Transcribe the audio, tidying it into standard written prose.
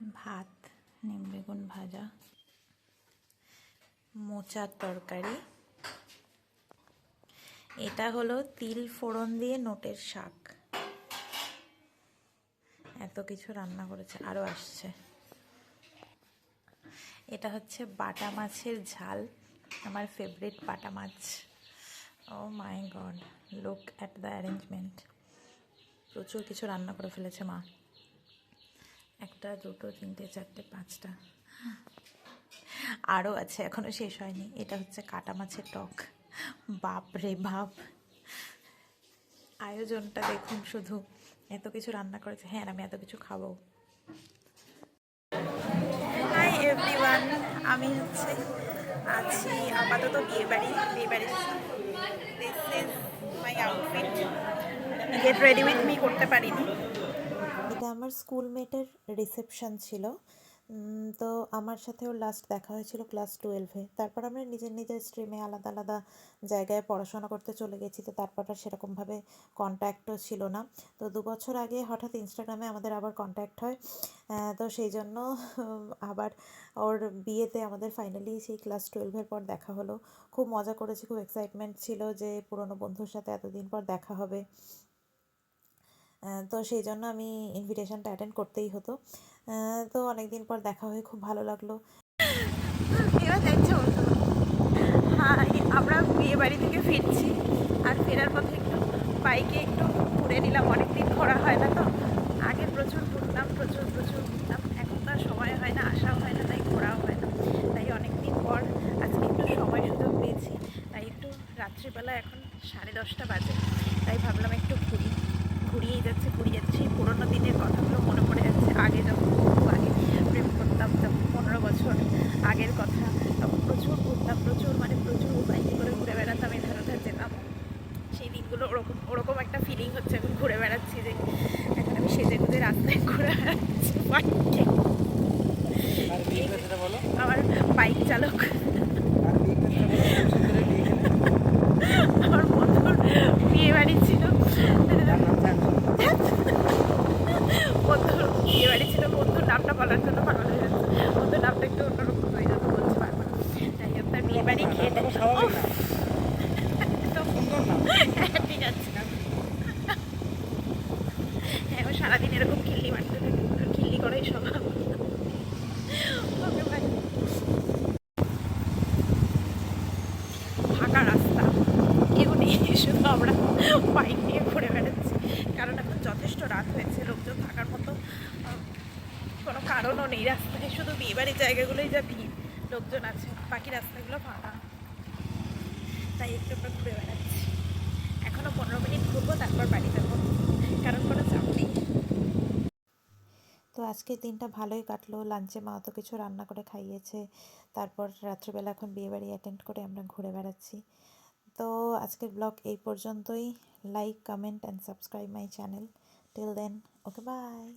ভাত, নিম বেগুন ভাজা, মোচার তরকারি। এটা হলো তিল ফোড়ন দিয়ে নোটের শাক। এত কিছু রান্না করেছে, আরও আসছে। এটা হচ্ছে বাটা মাছের ঝাল, আমার ফেভারিট বাটা মাছ। Oh my god, look at the arrangement. প্রচুর কিছু রান্না করে ফেলেছে মা। একটা, দুটো, তিনটে, চারটে, পাঁচটা, আরও আছে, এখনও শেষ হয়নি। এটা হচ্ছে কাটা মাছের টক। বাপ রে বাপ, আয়োজনটা দেখুন শুধু। এত কিছু রান্না করেছে। হ্যাঁ, আমি এত কিছু খাবো। হাই এভরিওয়ান, আমি আছি আপাতত বিয়েবাড়ি। This is my outfit. Get ready with me করতে পারিনি। এটা আমার স্কুলমেটের রিসেপশন ছিল। তো আমার সাথে ওর লাস্ট দেখা হয়েছিল ক্লাস 12-এ। তারপর আমরা নিজের নিজের স্ট্রিমে আলাদা আলাদা জায়গায় পড়াশোনা করতে চলে গেছি। তো তারপর আর সেরকমভাবে কন্ট্যাক্টও ছিল না। তো 2 বছর আগে হঠাৎ ইনস্টাগ্রামে আমাদের আবার কন্ট্যাক্ট হয়। তো সেই জন্য আবার ওর বিয়েতে আমাদের ফাইনালি সেই ক্লাস 12-এর পর দেখা হলো। খুব মজা করেছি, খুব এক্সাইটমেন্ট ছিল যে পুরনো বন্ধুর সাথে এতদিন পর দেখা হবে। তো সেই জন্য আমি ইনভিটেশনটা অ্যাটেন্ড করতেই হতো। তো অনেক দিন পর দেখা হয়ে খুব ভালো লাগলো। এবার দেখছো, হাই, আমরা বিয়ে বাড়ি থেকে ফিরছি, আর ফেরার পথে একটু বাইকে একটু ঘুরে নিলাম। অনেকদিন ঘোরা হয় না তো। আগে প্রচুর ঘুরতাম, প্রচুর ঘুরতাম। এখন তো আর সময় হয় না, আসাও হয় না, তাই ঘোরাও হয় না। তাই অনেকদিন পর আজকে একটু সময় সুযোগ পেয়েছি। তাই একটু রাত্রিবেলা, এখন 10:30 বাজে, তাই ভাবলাম একটু ঘুরিয়ে যাচ্ছে সেই পুরোনো দিনের কথাগুলো মনে পড়ে যাচ্ছে। আগে যখন বহু আগে প্রেম করতাম, যখন 15 বছর আগের কথা, তখন প্রচুর ঘুরতাম, প্রচুর বাইকে করে ঘুরে বেড়াতাম, এধার ওধার যেতাম। সেই দিনগুলো ওরকম একটা ফিলিং হচ্ছে এখন ঘুরে বেড়াচ্ছি, যে এখন আমি সেজে গুজে রাস্তায় ঘুরে বেড়াচ্ছি বাইকে। আমার বাইক চালক, আমার বন্ধুর বিয়ে বাড়ি ছিল, বন্ধুর নামটা বলার জন্য পাগল হয়ে যাচ্ছে। বন্ধুর নামটা একটু অন্যরকম হয়ে যাচ্ছে, বলতে পারবো না। তাই হোক, তার বিয়ে বাড়ি খেয়ে ঠিক আছে। হ্যাঁ, ও সারাদিন এরকম খিল্লি মারতে থাকে, খিল্লি করাই স্বভাব। ওকে ভাই, ফাঁকা রাস্তা, কেউ নেই, শুধু আমরা বাইক নিয়ে ঘুরে বেড়াচ্ছি। কারণ এখন যথেষ্ট রাত হয়েছে, লোকজন থাকার মতো কোনো কারণও নেই রাস্তায়। শুধু বিয়েবাড়ির জায়গাগুলোই যা ভিড়, লোকজন আছে, বাকি রাস্তাগুলো ফাঁকা। তাই একটু আমরা ঘুরে বেড়াচ্ছি। এখনও 15 মিনিট ঘুরবো, তারপর বাড়ি যাবো, কারণ কোনো চাপ নেই। তো আজকের দিনটা ভালোই কাটলো। লাঞ্চে মা অত কিছু রান্না করে খাইয়েছে। তারপর রাত্রিবেলা এখন বিয়েবাড়ি অ্যাটেন্ড করে আমরা ঘুরে বেড়াচ্ছি। তো আজকের ব্লগ এই পর্যন্তই। Like, comment and subscribe my channel. Till then, okay, by.